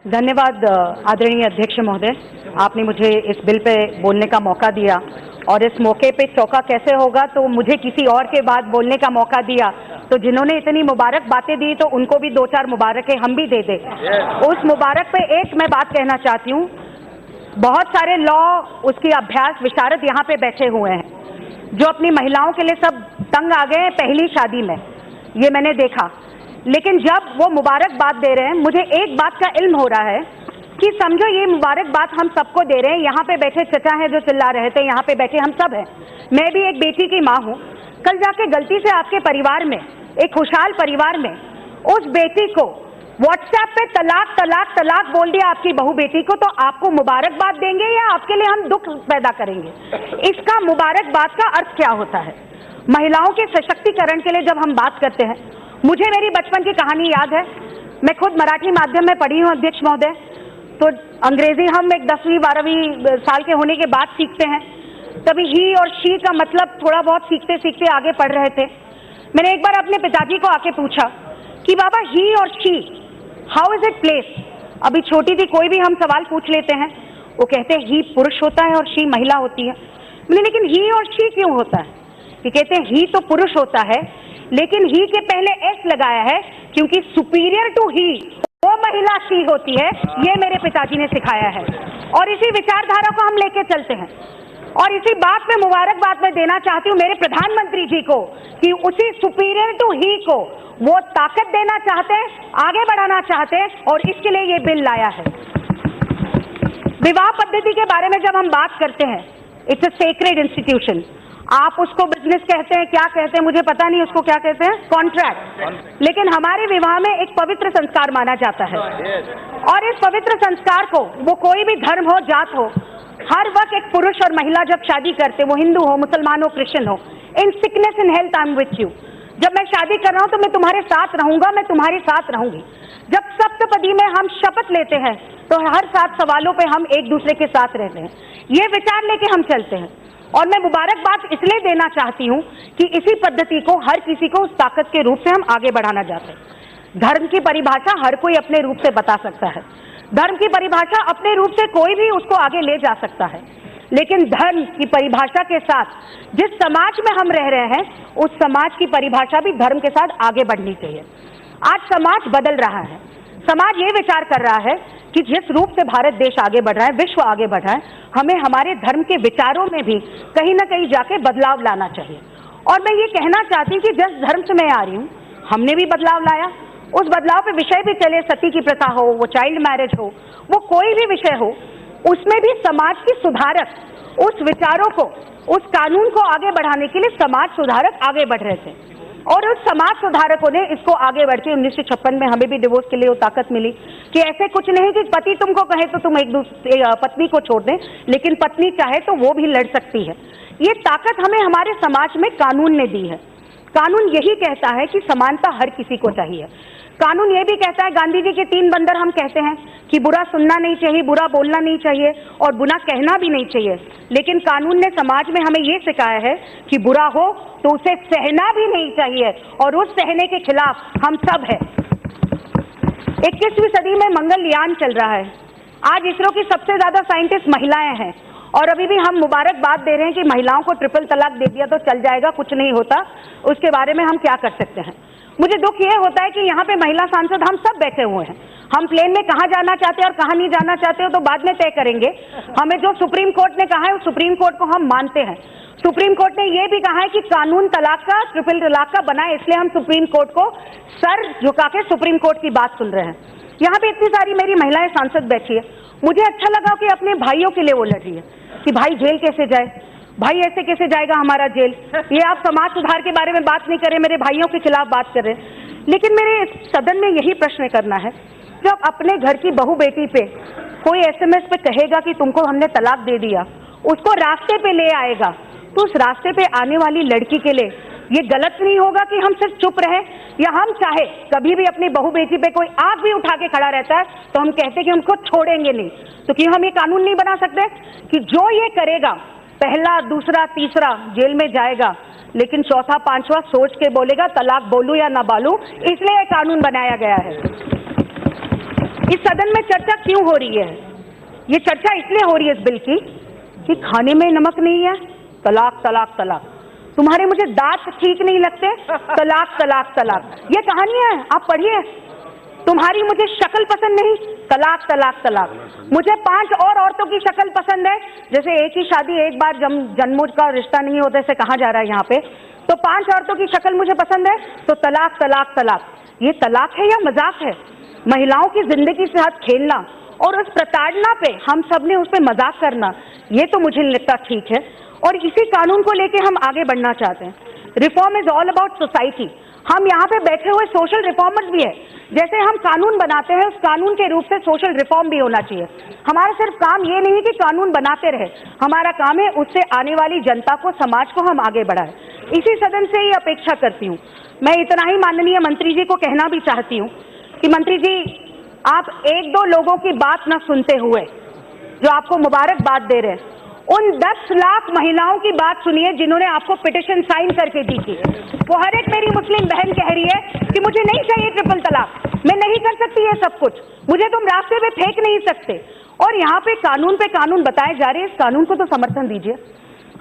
धन्यवाद आदरणीय अध्यक्ष महोदय, आपने मुझे इस बिल पे बोलने का मौका दिया और इस मौके पे चौका कैसे होगा तो मुझे किसी और के बाद बोलने का मौका दिया, तो जिन्होंने इतनी मुबारक बातें दी तो उनको भी 2-4 मुबारकें हम भी दे दें। उस मुबारक पे एक मैं बात कहना चाहती हूँ, बहुत सारे लॉ उसकी अभ्यास विशारद यहाँ पे बैठे हुए हैं जो अपनी महिलाओं के लिए सब तंग आ गए हैं पहली शादी में, ये मैंने देखा। लेकिन जब वो मुबारक बात दे रहे हैं, मुझे एक बात का इल्म हो रहा है कि समझो ये मुबारक बात हम सबको दे रहे हैं। यहाँ पे बैठे चचा हैं जो चिल्ला रहे थे, यहाँ पे बैठे हम सब हैं, मैं भी एक बेटी की माँ हूँ। कल जाके गलती से आपके परिवार में, एक खुशहाल परिवार में, उस बेटी को व्हाट्सएप पे तलाक तलाक तलाक बोल दिया आपकी बहू बेटी को, तो आपको मुबारकबाद देंगे या आपके लिए हम दुख पैदा करेंगे? इसका मुबारकबाद का अर्थ क्या होता है? महिलाओं के सशक्तिकरण के लिए जब हम बात करते हैं, मुझे मेरी बचपन की कहानी याद है। मैं खुद मराठी माध्यम में पढ़ी हूँ अध्यक्ष महोदय, तो अंग्रेजी हम एक 10वीं 12वीं साल के होने के बाद सीखते हैं। तभी ही और शी का मतलब थोड़ा बहुत सीखते सीखते आगे पढ़ रहे थे। मैंने एक बार अपने पिताजी को आके पूछा कि बाबा ही और she how is it place? अभी छोटी थी, कोई भी हम सवाल पूछ लेते हैं, वो कहते हैं ही पुरुष होता है और शी महिला होती है। मैंने लेकिन ही और शी क्यों होता है? ये कहते हैं ही तो पुरुष होता है, लेकिन ही के पहले एस लगाया है क्योंकि सुपीरियर टू ही वो महिला शी होती है। ये मेरे पिताजी ने सिखाया है और इसी विचारधारा को हम लेके चलते हैं। और इसी बात में मुबारकबाद मैं देना चाहती हूँ मेरे प्रधानमंत्री जी को कि उसी सुपीरियर टू ही को वो ताकत देना चाहते हैं, आगे बढ़ाना चाहते हैं और इसके लिए ये बिल लाया है। विवाह पद्धति के बारे में जब हम बात करते हैं, इट्स अ सेक्रेड इंस्टीट्यूशन। आप उसको बिजनेस कहते हैं, क्या कहते हैं मुझे पता नहीं, उसको क्या कहते हैं, कॉन्ट्रैक्ट। लेकिन हमारे विवाह में एक पवित्र संस्कार माना जाता है और इस पवित्र संस्कार को, वो कोई भी धर्म हो, जात हो, हर वक्त एक पुरुष और महिला जब शादी करते, वो हिंदू हो, मुसलमान हो, क्रिश्चियन हो, in sickness in health I am with you. जब मैं शादी कर रहा हूं तो मैं तुम्हारे साथ रहूंगा, मैं तुम्हारे साथ रहूंगी। जब सप्तपदी में हम शपथ लेते हैं तो हर 7 सवालों पे हम एक दूसरे के साथ रहते हैं। ये विचार लेके हम चलते हैं और मैं मुबारकबाद इसलिए देना चाहती हूं कि इसी पद्धति को हर किसी को उस ताकत के रूप से हम आगे बढ़ाना चाहते हैं। धर्म की परिभाषा हर कोई अपने रूप से बता सकता है, धर्म की परिभाषा अपने रूप से कोई भी उसको आगे ले जा सकता है, लेकिन धर्म की परिभाषा के साथ जिस समाज में हम रह रहे हैं, उस समाज की परिभाषा भी धर्म के साथ आगे बढ़नी चाहिए। आज समाज बदल रहा है, समाज ये विचार कर रहा है कि जिस रूप से भारत देश आगे बढ़ रहा है, विश्व आगे बढ़ रहा है, हमें हमारे धर्म के विचारों में भी कहीं ना कहीं जाके बदलाव लाना चाहिए। और मैं ये कहना चाहती हूँ कि जिस धर्म से मैं आ रही हूँ, हमने भी बदलाव लाया। उस बदलाव पे विषय भी चले, सती की प्रथा हो, वो चाइल्ड मैरिज हो, वो कोई भी विषय हो, उसमें भी समाज की सुधारक उस विचारों को, उस कानून को आगे बढ़ाने के लिए समाज सुधारक आगे बढ़ रहे थे और उस समाज सुधारकों ने इसको आगे बढ़ के 1956 में हमें भी डिवोर्स के लिए वो ताकत मिली कि ऐसे कुछ नहीं कि पति तुमको कहे तो तुम एक दूसरे पत्नी को छोड़ दें, लेकिन पत्नी चाहे तो वो भी लड़ सकती है। ये ताकत हमें हमारे समाज में कानून ने दी है। कानून यही कहता है कि समानता हर किसी को चाहिए। कानून ये भी कहता है, गांधी जी के 3 बंदर हम कहते हैं कि बुरा सुनना नहीं चाहिए, बुरा बोलना नहीं चाहिए और बुरा कहना भी नहीं चाहिए। लेकिन कानून ने समाज में हमें ये सिखाया है कि बुरा हो तो उसे सहना भी नहीं चाहिए और उस सहने के खिलाफ हम सब हैं। 21वीं सदी में मंगलयान चल रहा है। आज इसरो की सबसे ज्यादा साइंटिस्ट महिलाएं हैं और अभी भी हम मुबारकबाद दे रहे हैं कि महिलाओं को ट्रिपल तलाक दे दिया तो चल जाएगा, कुछ नहीं होता, उसके बारे में हम क्या कर सकते हैं। मुझे दुख ये होता है कि यहाँ पे महिला सांसद हम सब बैठे हुए हैं। हम प्लेन में कहाँ जाना चाहते हैं और कहाँ नहीं जाना चाहते हो तो बाद में तय करेंगे। हमें जो सुप्रीम कोर्ट ने कहा है, उस सुप्रीम कोर्ट को हम मानते हैं। सुप्रीम कोर्ट ने ये भी कहा है कि कानून तलाक का, ट्रिपल तलाक का बना है, इसलिए हम सुप्रीम कोर्ट को सर झुका के सुप्रीम कोर्ट की बात सुन रहे हैं। यहाँ पे इतनी सारी मेरी महिलाएं सांसद बैठी है, मुझे अच्छा लगा कि अपने भाइयों के लिए वो लड़ रही है कि भाई जेल कैसे जाए, भाई ऐसे कैसे जाएगा हमारा जेल। ये आप समाज सुधार के बारे में बात नहीं कर रहे, मेरे भाइयों के खिलाफ बात कर रहे हैं। लेकिन मेरे सदन में यही प्रश्न करना है, जब अपने घर की बहू बेटी पे कोई SMS पे कहेगा कि तुमको हमने तलाक दे दिया, उसको रास्ते पे ले आएगा, तो उस रास्ते पे आने वाली लड़की के लिए ये गलत नहीं होगा कि हम सिर्फ चुप रहे? या हम चाहे कभी भी अपनी बहू बेटी पे कोई आग भी उठा के खड़ा रहता है तो हम कहते कि हमको छोड़ेंगे नहीं? तो क्यों हम ये कानून नहीं बना सकते कि जो ये करेगा, पहला, दूसरा, तीसरा जेल में जाएगा, लेकिन चौथा, 5वां सोच के बोलेगा तलाक बोलूं या ना बोलूं, इसलिए कानून बनाया गया है। इस सदन में चर्चा क्यों हो रही है? ये चर्चा इसलिए हो रही है इस बिल की कि खाने में नमक नहीं है, तलाक तलाक तलाक, तुम्हारे मुझे दांत ठीक नहीं लगते, तलाक तलाक तलाक, ये कहानियां हैं, आप पढ़िए। तुम्हारी मुझे शक्ल पसंद नहीं, तलाक तलाक तलाक, मुझे 5 और औरतों की शक्ल पसंद है, जैसे एक ही शादी एक बार जन्मों का रिश्ता नहीं होता, ऐसे कहा जा रहा है यहाँ पे, तो 5 औरतों की शक्ल मुझे पसंद है तो तलाक तलाक तलाक। ये तलाक है या मजाक है? महिलाओं की जिंदगी के साथ खेलना और उस प्रताड़ना पे हम सब ने उस पर मजाक करना, ये तो मुझे नहीं लगता ठीक है। और इसी कानून को लेके हम आगे बढ़ना चाहते हैं। Reform is all about society. हम यहाँ पे बैठे हुए सोशल रिफॉर्मर्स भी है। जैसे हम कानून बनाते हैं, उस कानून के रूप से सोशल रिफॉर्म भी होना चाहिए। हमारा सिर्फ काम ये नहीं कि कानून बनाते रहे, हमारा काम है उससे आने वाली जनता को, समाज को हम आगे बढ़ाएं। इसी सदन से ही अपेक्षा करती हूँ। मैं इतना ही माननीय मंत्री जी को कहना भी चाहती हूँ कि मंत्री जी, आप 1-2 लोगों की बात न सुनते हुए जो आपको मुबारकबाद दे रहे हैं, उन 10 लाख महिलाओं की बात सुनिए जिन्होंने आपको पिटिशन साइन करके दी थी। वो हर एक मेरी मुस्लिम बहन कह रही है कि मुझे नहीं चाहिए ट्रिपल तलाक, मैं नहीं कर सकती ये सब कुछ, मुझे तुम रास्ते पे फेंक नहीं सकते। और यहाँ पे कानून बताए जा रहे हैं, इस कानून को तो समर्थन दीजिए।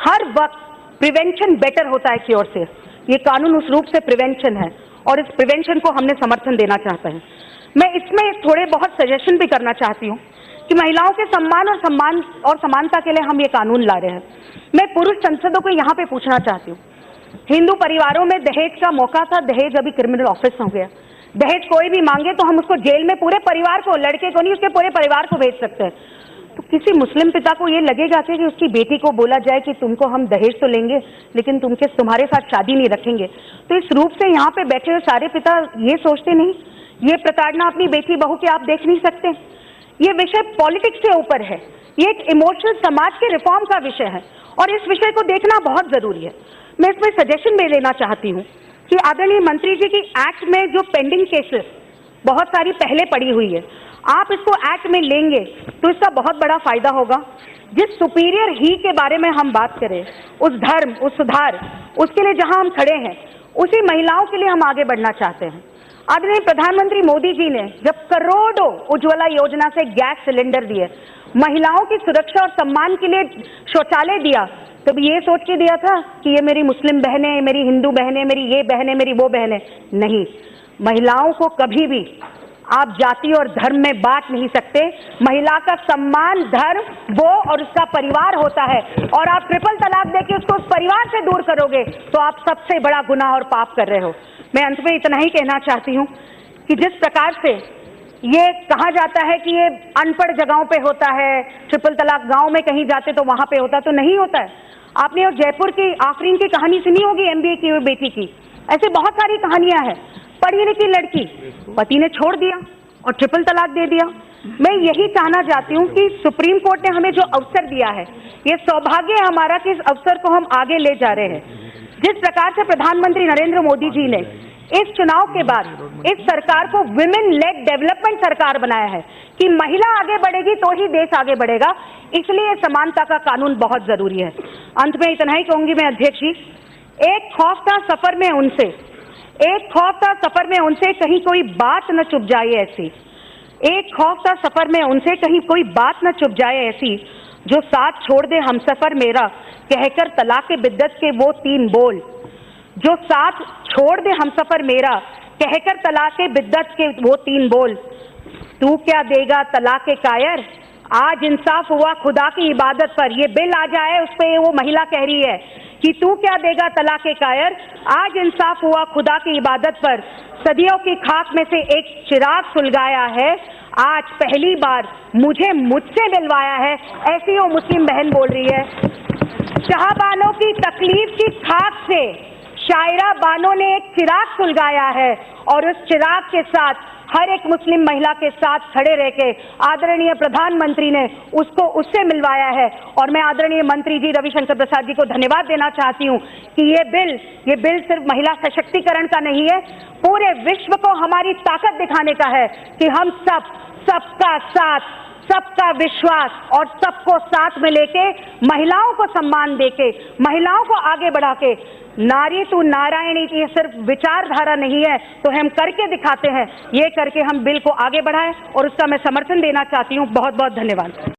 हर वक्त प्रिवेंशन बेटर होता है क्योर से। ये कानून उस रूप से प्रिवेंशन है और इस प्रिवेंशन को हमने समर्थन देना चाहते हैं। मैं इसमें थोड़े बहुत सजेशन भी करना चाहती हूँ कि महिलाओं के सम्मान और समानता के लिए हम ये कानून ला रहे हैं। मैं पुरुष सांसदों को यहाँ पे पूछना चाहती हूँ, हिंदू परिवारों में दहेज का मौका था, दहेज अभी क्रिमिनल ऑफेंस हो गया। दहेज कोई भी मांगे तो हम उसको जेल में पूरे परिवार को, लड़के को नहीं उसके पूरे परिवार को भेज सकते हैं। तो किसी मुस्लिम पिता को ये लगेगा कि उसकी बेटी को बोला जाए कि तुमको हम दहेज तो लेंगे लेकिन तुम्हारे साथ शादी नहीं रखेंगे? तो इस रूप से यहाँ पे बैठे हुए सारे पिता ये सोचते नहीं, ये प्रताड़ना अपनी बेटी बहू की आप देख नहीं सकते? ये विषय पॉलिटिक्स से ऊपर है, ये एक इमोशनल समाज के रिफॉर्म का विषय है और इस विषय को देखना बहुत जरूरी है। मैं इसमें सजेशन भी लेना चाहती हूँ कि आदरणीय मंत्री जी की एक्ट में जो पेंडिंग केसेस बहुत सारी पहले पड़ी हुई है, आप इसको एक्ट में लेंगे तो इसका बहुत बड़ा फायदा होगा। जिस सुपीरियर ही के बारे में हम बात करें, उस धर्म, उस सुधार, उसके लिए जहां हम खड़े हैं, उसी महिलाओं के लिए हम आगे बढ़ना चाहते हैं। आदरणीय प्रधानमंत्री मोदी जी ने जब करोड़ों उज्ज्वला योजना से गैस सिलेंडर दिए, महिलाओं की सुरक्षा और सम्मान के लिए शौचालय दिया, तब ये सोच के दिया था कि ये मेरी मुस्लिम बहनें, मेरी हिंदू बहनें, मेरी ये बहनें, मेरी वो बहनें? नहीं, महिलाओं को कभी भी आप जाति और धर्म में बांट नहीं सकते। महिला का सम्मान, धर्म वो और उसका परिवार होता है, और आप ट्रिपल तलाक देके उसको उस परिवार से दूर करोगे तो आप सबसे बड़ा गुनाह और पाप कर रहे हो। मैं अंत में इतना ही कहना चाहती हूँ कि जिस प्रकार से ये कहा जाता है कि ये अनपढ़ जगहों पे होता है, ट्रिपल तलाक गांव में कहीं जाते तो वहां पे होता, तो नहीं होता है। आपने और जयपुर की आफरीन की कहानी सुनी होगी, MBA की हुई बेटी की। ऐसे बहुत सारी कहानियां हैं। पढ़ी लिखी लड़की, पति ने छोड़ दिया और ट्रिपल तलाक दे दिया। मैं यही कहना चाहती हूँ कि सुप्रीम कोर्ट ने हमें जो अवसर दिया है, ये सौभाग्य है हमारा कि इस अवसर को हम आगे ले जा रहे हैं। जिस प्रकार से प्रधानमंत्री नरेंद्र मोदी जी ने इस चुनाव के बाद इस सरकार को विमेन लेड डेवलपमेंट सरकार बनाया है कि महिला आगे बढ़ेगी तो ही देश आगे बढ़ेगा, इसलिए समानता का कानून बहुत जरूरी है। अंत में इतना ही कहूंगी मैं अध्यक्ष जी, एक खौफ था सफर में उनसे कहीं कोई बात न चुप जाए ऐसी, एक खौफ था सफर में उनसे कहीं कोई बात न चुप जाए ऐसी, जो साथ छोड़ दे हमसफर मेरा कहकर तलाक बिद्दत के वो 3 बोल, जो साथ छोड़ दे हमसफर मेरा कहकर तलाक बिद्दत के वो 3 बोल। तू क्या देगा तलाक कायर, आज इंसाफ हुआ खुदा की इबादत पर। ये बिल आ जाए उस पे वो महिला कह रही है कि तू क्या देगा तलाक कायर, आज इंसाफ हुआ खुदा की इबादत पर। सदियों की खाक में से एक चिराग सुलगाया है, आज पहली बार मुझसे मिलवाया है, ऐसी वो मुस्लिम बहन बोल रही है। शाहबानों की तकलीफ की खाक से शायरा बानो ने एक चिराग सुलगाया है और उस चिराग के साथ हर एक मुस्लिम महिला के साथ खड़े रह के आदरणीय प्रधानमंत्री ने उससे मिलवाया है। और मैं आदरणीय मंत्री जी रविशंकर प्रसाद जी को धन्यवाद देना चाहती हूँ कि ये बिल सिर्फ महिला सशक्तिकरण का नहीं है, पूरे विश्व को हमारी ताकत दिखाने का है कि हम सब सबका साथ, सबका विश्वास और सबको साथ में लेके, महिलाओं को सम्मान देके, महिलाओं को आगे बढ़ा के, नारी तू नारायणी की सिर्फ विचारधारा नहीं है तो हम करके दिखाते हैं, ये करके हम बिल को आगे बढ़ाएं और उसका मैं समर्थन देना चाहती हूं। बहुत बहुत धन्यवाद।